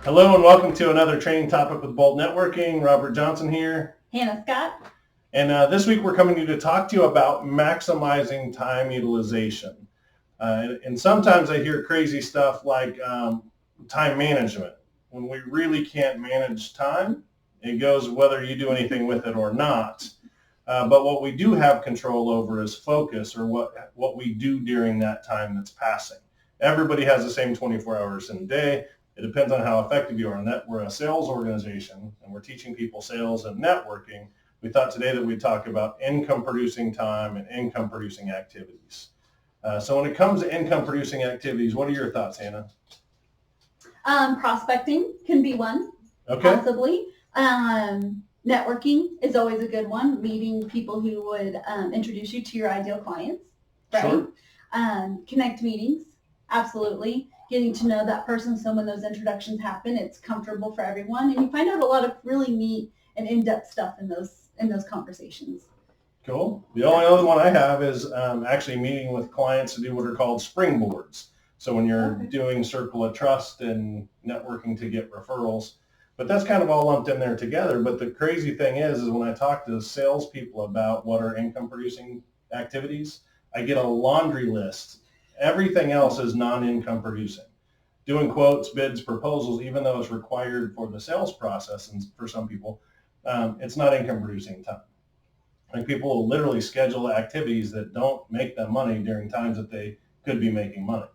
Hello and welcome to another training topic with Bolt Networking. Robert Johnson here. Hannah Scott. And this week we're coming to talk to you about maximizing time utilization. And sometimes I hear crazy stuff like time management. When we really can't manage time, it goes whether you do anything with it or not. But what we do have control over is focus, or what we do during that time that's passing. Everybody has the same 24 hours in a day. It depends on how effective you are. We're a sales organization, and we're teaching people sales and networking. We thought today that we'd talk about income-producing time and income-producing activities. So when it comes to income-producing activities, what are your thoughts, Hannah? Prospecting can be one, Okay. possibly. Networking is always a good one. Meeting people who would introduce you to your ideal clients, right? Sure. Connect meetings, absolutely. Getting to know that person, so when those introductions happen, it's comfortable for everyone, and you find out a lot of really neat and in-depth stuff in those conversations. Cool. The only other one I have is actually meeting with clients to do what are called springboards. So when you're doing Circle of Trust and networking to get referrals, but that's kind of all lumped in there together. But the crazy thing is when I talk to salespeople about what are income producing activities, I get a laundry list. Everything else is non-income producing. Doing quotes, bids, proposals, even though it's required for the sales process, and for some people, it's not income producing time. Like people will literally schedule activities that don't make them money during times that they could be making money.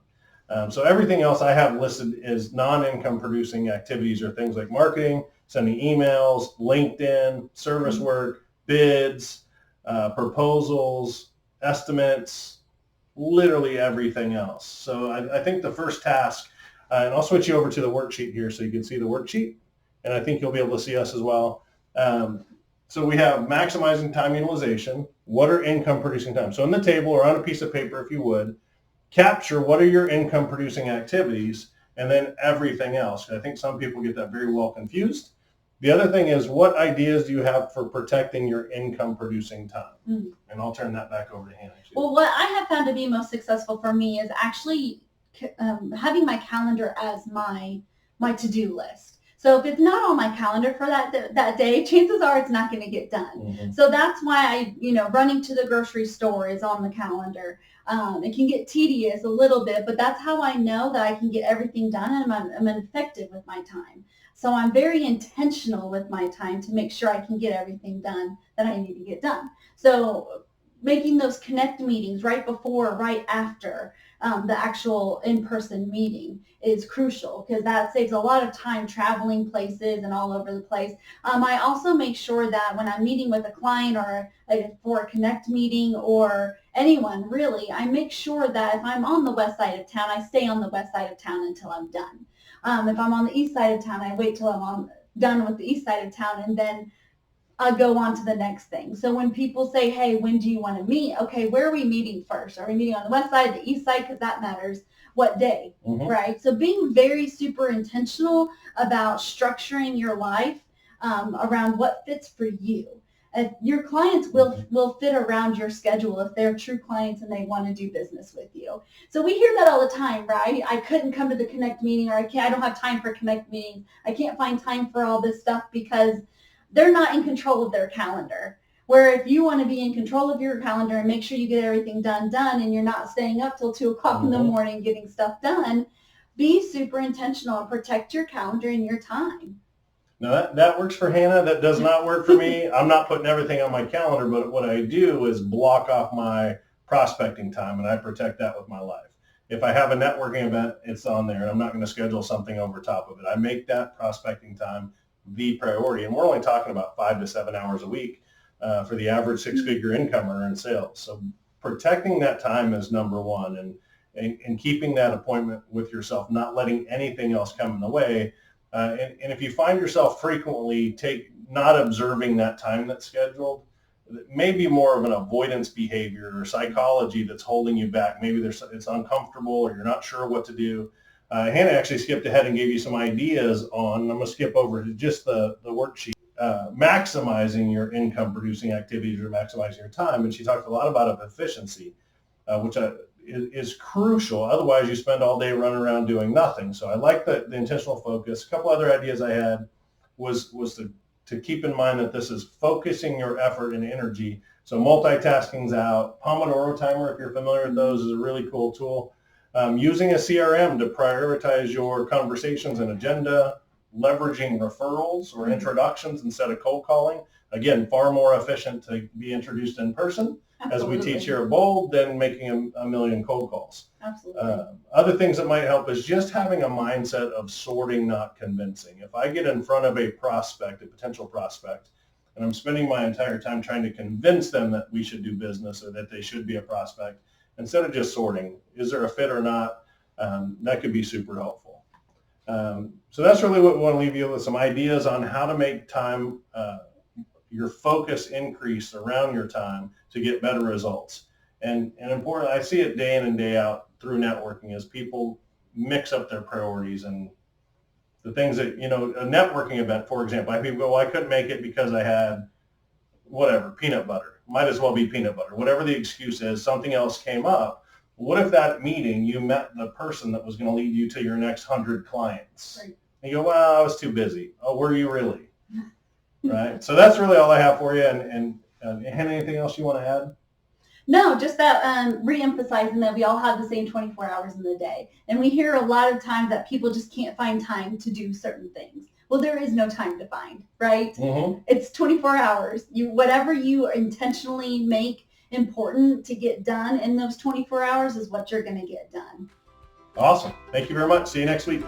So everything else I have listed is non-income producing activities, or things like marketing, sending emails, LinkedIn, service work, bids, proposals, estimates, literally everything else. So I think the first task, and I'll switch you over to the worksheet here so you can see the worksheet, and I think you'll be able to see us as well. So we have maximizing time utilization. What are income producing time? So in the table or on a piece of paper, if you would, capture what are your income producing activities, and then everything else. I think some people get that very well confused. The other thing is, what ideas do you have for protecting your income producing time? Mm-hmm. And I'll turn that back over to Hannah. Well, what I have found to be most successful for me is actually having my calendar as my to-do list. So if it's not on my calendar for that day, chances are it's not going to get done. Mm-hmm. So that's why running to the grocery store is on the calendar. It can get tedious a little bit, but that's how I know that I can get everything done, and I'm effective with my time. So I'm very intentional with my time to make sure I can get everything done that I need to get done. So making those connect meetings right before or right after the actual in-person meeting is crucial, because that saves a lot of time traveling places and all over the place. I also make sure that when I'm meeting with a client, or for a connect meeting, or anyone really, I make sure that if I'm on the west side of town, I stay on the west side of town until I'm done. If I'm on the east side of town, I wait till I'm done with the east side of town, and then I go on to the next thing. So when people say, hey, when do you want to meet? Okay, where are we meeting first? Are we meeting on the west side, the east side? Because that matters. What day, mm-hmm. Right? So being very super intentional about structuring your life around what fits for you. Your clients will fit around your schedule if they're true clients and they want to do business with you. So we hear that all the time, right? I couldn't come to the Connect meeting, or I don't have time for Connect meetings. I can't find time for all this stuff, because they're not in control of their calendar. Where if you want to be in control of your calendar and make sure you get everything done, and you're not staying up till 2 o'clock mm-hmm. in the morning getting stuff done, be super intentional and protect your calendar and your time. Now that works for Hannah. That does not work for me. I'm not putting everything on my calendar, but what I do is block off my prospecting time, and I protect that with my life. If I have a networking event, it's on there, and I'm not going to schedule something over top of it. I make that prospecting time the priority, and we're only talking about 5 to 7 hours a week for the average six-figure incomer in sales. So protecting that time is number one, and keeping that appointment with yourself, not letting anything else come in the way. And if you find yourself frequently not observing that time that's scheduled, it may be more of an avoidance behavior or psychology that's holding you back. Maybe it's uncomfortable, or you're not sure what to do. Hannah actually skipped ahead and gave you some ideas on, I'm going to skip over to just the worksheet, maximizing your income producing activities or maximizing your time. And she talked a lot about efficiency, which is crucial. Otherwise, you spend all day running around doing nothing. So I like the intentional focus. A couple other ideas I had was to keep in mind that this is focusing your effort and energy. So multitasking's out. Pomodoro timer, if you're familiar with those, is a really cool tool. Using a CRM to prioritize your conversations and agenda, leveraging referrals or introductions instead of cold calling. Again, far more efficient to be introduced in person, Absolutely. as we teach here at Bold, than making a million cold calls. Absolutely. Other things that might help is just having a mindset of sorting, not convincing. If I get in front of a prospect, a potential prospect, and I'm spending my entire time trying to convince them that we should do business or that they should be a prospect, instead of just sorting, is there a fit or not, that could be super helpful. So that's really what we want to leave you with, some ideas on how to make time, your focus increase around your time to get better results. And important, I see it day in and day out through networking, is people mix up their priorities and the things that, a networking event, for example, people go, well, I couldn't make it because I had whatever, peanut butter. Might as well be peanut butter. Whatever the excuse is, something else came up. What if that meeting you met the person that was going to lead you to your next 100 clients? Right. And you go, well, I was too busy. Oh, were you really? Right. So that's really all I have for you. And anything else you want to add? No, just that re-emphasizing that we all have the same 24 hours in the day. And we hear a lot of times that people just can't find time to do certain things. Well, there is no time to find, right? Mm-hmm. It's 24 hours. Whatever you intentionally make important to get done in those 24 hours is what you're going to get done. Awesome. Thank you very much. See you next week.